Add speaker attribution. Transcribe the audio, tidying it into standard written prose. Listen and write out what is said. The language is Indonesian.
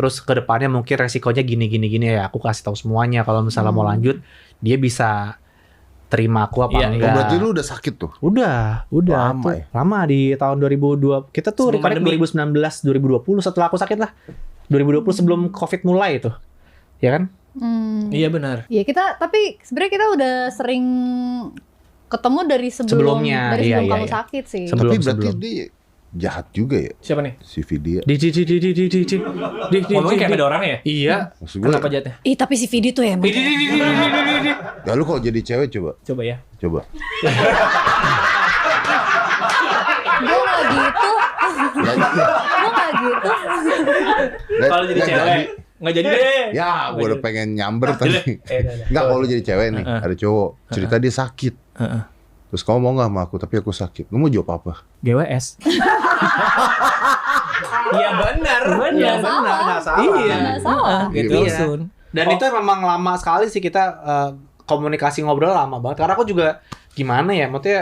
Speaker 1: terus ke depannya mungkin resikonya gini ya, aku kasih tahu semuanya. Kalau misalnya mau lanjut, dia bisa terima aku apa enggak.
Speaker 2: Berarti lu udah sakit tuh?
Speaker 1: Udah
Speaker 2: Lama
Speaker 1: tuh,
Speaker 2: ya?
Speaker 1: lama di tahun 2002. Kita tuh
Speaker 3: Sebelum
Speaker 1: recording 2019 2020 setelah aku sakit lah. 2020 sebelum Covid mulai itu. Ya kan?
Speaker 3: Iya benar.
Speaker 4: Iya tapi sebenarnya kita udah sering ketemu dari
Speaker 1: Sebelumnya,
Speaker 4: dari sebelum
Speaker 1: iya,
Speaker 4: kamu
Speaker 1: iya.
Speaker 4: sakit sih.
Speaker 1: Sebelum-
Speaker 2: Tapi berarti dia jahat juga ya
Speaker 3: Siapa nih?
Speaker 2: si Vidya.
Speaker 3: Ngomongnya kayak ada orangnya ya?
Speaker 1: Iya.
Speaker 2: Maksud gue,
Speaker 3: Kenapa jahatnya?
Speaker 4: Ih tapi si Vidi tuh emang
Speaker 2: ya lu kalau jadi cewek coba.
Speaker 3: Coba ya.
Speaker 2: Coba.
Speaker 4: gue gak gitu. Gue gak gitu.
Speaker 3: Kalau jadi cewek nggak jadi deh.
Speaker 2: Ya, gue udah pengen nyamber tadi.
Speaker 3: udah.
Speaker 2: Enggak, kalau lu jadi cewek nih, ada cowok cerita dia sakit.
Speaker 3: Heeh.
Speaker 2: Terus kamu mau nggak sama aku, tapi aku sakit. Lu mau jawab apa?
Speaker 3: GWS. Iya benar.
Speaker 1: Iya benar, nggak salah.
Speaker 3: Iya.
Speaker 4: Nggak salah.
Speaker 3: Gitu
Speaker 1: Iya.
Speaker 3: Sun.
Speaker 1: Dan itu memang lama sekali sih kita komunikasi ngobrol lama banget. Karena aku juga gimana ya, maksudnya